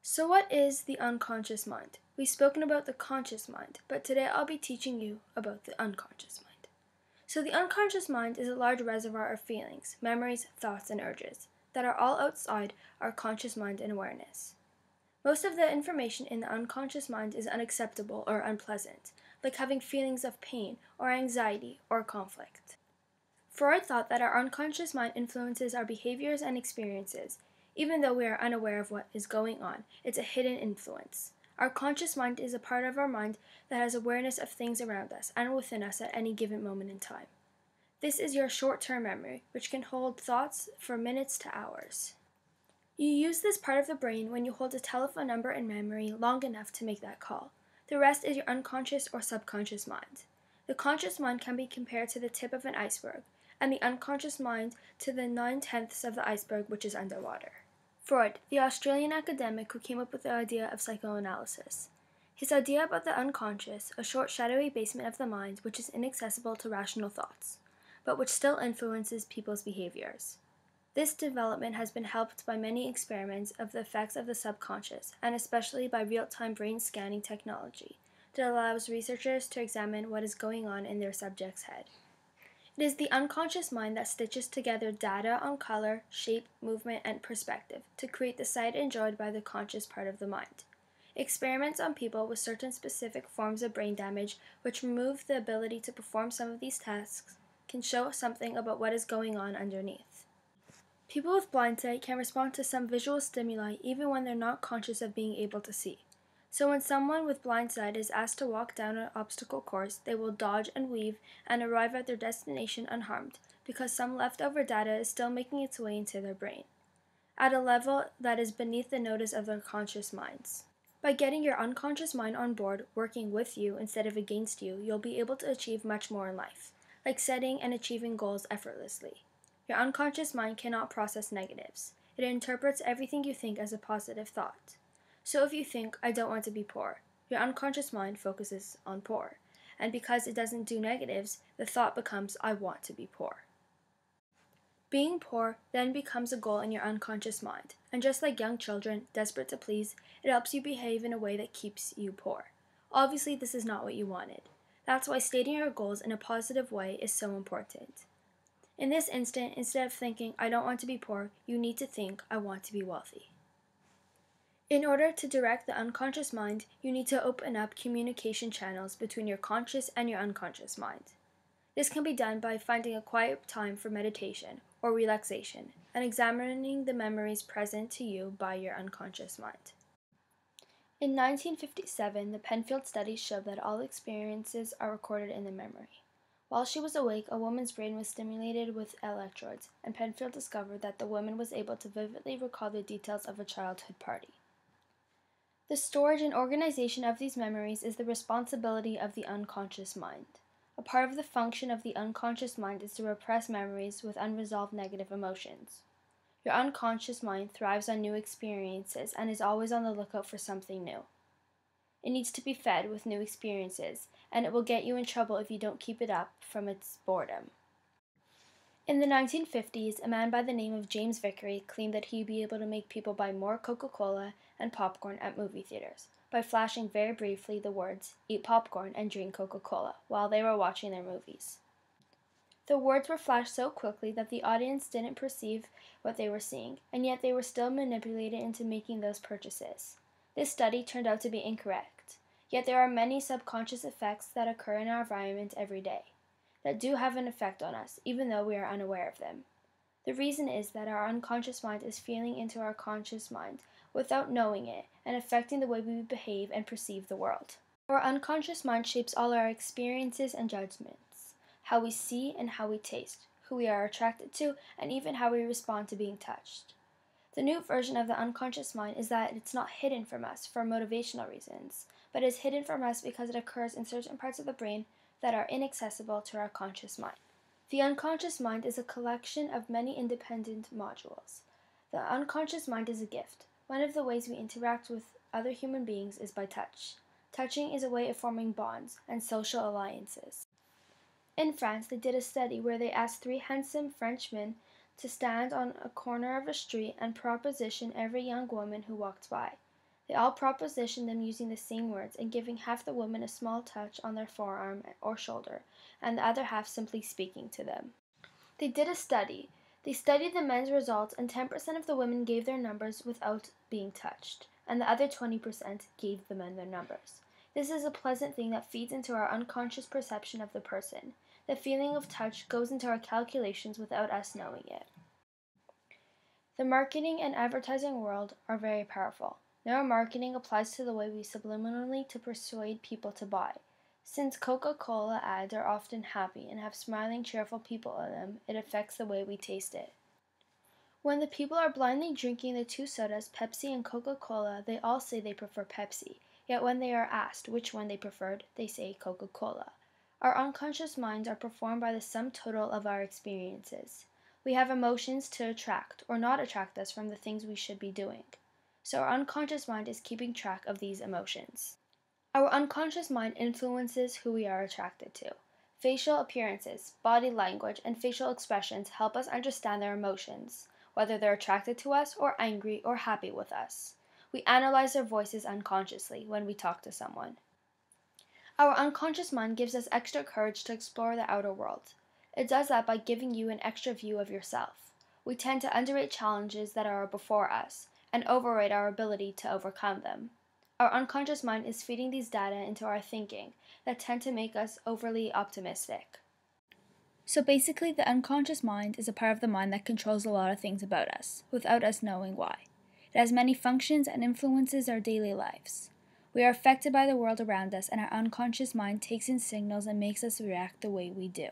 So what is the unconscious mind? We've spoken about the conscious mind, but today I'll be teaching you about the unconscious mind. So the unconscious mind is a large reservoir of feelings, memories, thoughts, and urges that are all outside our conscious mind and awareness. Most of the information in the unconscious mind is unacceptable or unpleasant, like having feelings of pain or anxiety or conflict. Freud thought that our unconscious mind influences our behaviors and experiences. Even though we are unaware of what is going on, it's a hidden influence. Our conscious mind is a part of our mind that has awareness of things around us and within us at any given moment in time. This is your short-term memory, which can hold thoughts for minutes to hours. You use this part of the brain when you hold a telephone number in memory long enough to make that call. The rest is your unconscious or subconscious mind. The conscious mind can be compared to the tip of an iceberg, and the unconscious mind to the 9/10ths of the iceberg, which is underwater. Freud, the Australian academic who came up with the idea of psychoanalysis. His idea about the unconscious, a short shadowy basement of the mind which is inaccessible to rational thoughts, but which still influences people's behaviors. This development has been helped by many experiments of the effects of the subconscious, and especially by real-time brain scanning technology that allows researchers to examine what is going on in their subject's head. It is the unconscious mind that stitches together data on color, shape, movement, and perspective to create the sight enjoyed by the conscious part of the mind. Experiments on people with certain specific forms of brain damage which remove the ability to perform some of these tasks can show something about what is going on underneath. People with blind sight can respond to some visual stimuli even when they're not conscious of being able to see. So when someone with blind sight is asked to walk down an obstacle course, they will dodge and weave and arrive at their destination unharmed because some leftover data is still making its way into their brain, at a level that is beneath the notice of their conscious minds. By getting your unconscious mind on board, working with you instead of against you, you'll be able to achieve much more in life, like setting and achieving goals effortlessly. Your unconscious mind cannot process negatives. It interprets everything you think as a positive thought. So if you think, I don't want to be poor, your unconscious mind focuses on poor. And because it doesn't do negatives, the thought becomes, I want to be poor. Being poor then becomes a goal in your unconscious mind. And just like young children, desperate to please, it helps you behave in a way that keeps you poor. Obviously, this is not what you wanted. That's why stating your goals in a positive way is so important. In this instant, instead of thinking, I don't want to be poor, you need to think, I want to be wealthy. In order to direct the unconscious mind, you need to open up communication channels between your conscious and your unconscious mind. This can be done by finding a quiet time for meditation or relaxation and examining the memories present to you by your unconscious mind. In 1957, the Penfield studies showed that all experiences are recorded in the memory. While she was awake, a woman's brain was stimulated with electrodes, and Penfield discovered that the woman was able to vividly recall the details of a childhood party. The storage and organization of these memories is the responsibility of the unconscious mind. A part of the function of the unconscious mind is to repress memories with unresolved negative emotions. Your unconscious mind thrives on new experiences and is always on the lookout for something new. It needs to be fed with new experiences, and it will get you in trouble if you don't keep it up from its boredom. In the 1950s, a man by the name of James Vickery claimed that he'd be able to make people buy more Coca-Cola and popcorn at movie theaters by flashing very briefly the words, "Eat popcorn and drink Coca-Cola," while they were watching their movies. The words were flashed so quickly that the audience didn't perceive what they were seeing, and yet they were still manipulated into making those purchases. This study turned out to be incorrect, yet there are many subconscious effects that occur in our environment every day that do have an effect on us, even though we are unaware of them. The reason is that our unconscious mind is feeding into our conscious mind without knowing it and affecting the way we behave and perceive the world. Our unconscious mind shapes all our experiences and judgments, how we see and how we taste, who we are attracted to, and even how we respond to being touched. The new version of the unconscious mind is that it's not hidden from us for motivational reasons, but is hidden from us because it occurs in certain parts of the brain that are inaccessible to our conscious mind. The unconscious mind is a collection of many independent modules. The unconscious mind is a gift. One of the ways we interact with other human beings is by touch. Touching is a way of forming bonds and social alliances. In France, they did a study where they asked 3 handsome Frenchmen to stand on a corner of a street and proposition every young woman who walked by. They all propositioned them using the same words and giving half the women a small touch on their forearm or shoulder, and the other half simply speaking to them. They did a study. They studied the men's results, and 10% of the women gave their numbers without being touched, and the other 20% gave the men their numbers. This is a pleasant thing that feeds into our unconscious perception of the person. The feeling of touch goes into our calculations without us knowing it. The marketing and advertising world are very powerful. Neuromarketing applies to the way we subliminally to persuade people to buy. Since Coca-Cola ads are often happy and have smiling, cheerful people in them, it affects the way we taste it. When the people are blindly drinking the two sodas, Pepsi and Coca-Cola, they all say they prefer Pepsi. Yet when they are asked which one they preferred, they say Coca-Cola. Our unconscious minds are performed by the sum total of our experiences. We have emotions to attract or not attract us from the things we should be doing. So our unconscious mind is keeping track of these emotions. Our unconscious mind influences who we are attracted to. Facial appearances, body language, and facial expressions help us understand their emotions, whether they're attracted to us or angry or happy with us. We analyze their voices unconsciously when we talk to someone. Our unconscious mind gives us extra courage to explore the outer world. It does that by giving you an extra view of yourself. We tend to underrate challenges that are before us and overrate our ability to overcome them. Our unconscious mind is feeding these data into our thinking that tend to make us overly optimistic. So basically, the unconscious mind is a part of the mind that controls a lot of things about us, without us knowing why. It has many functions and influences our daily lives. We are affected by the world around us, and our unconscious mind takes in signals and makes us react the way we do.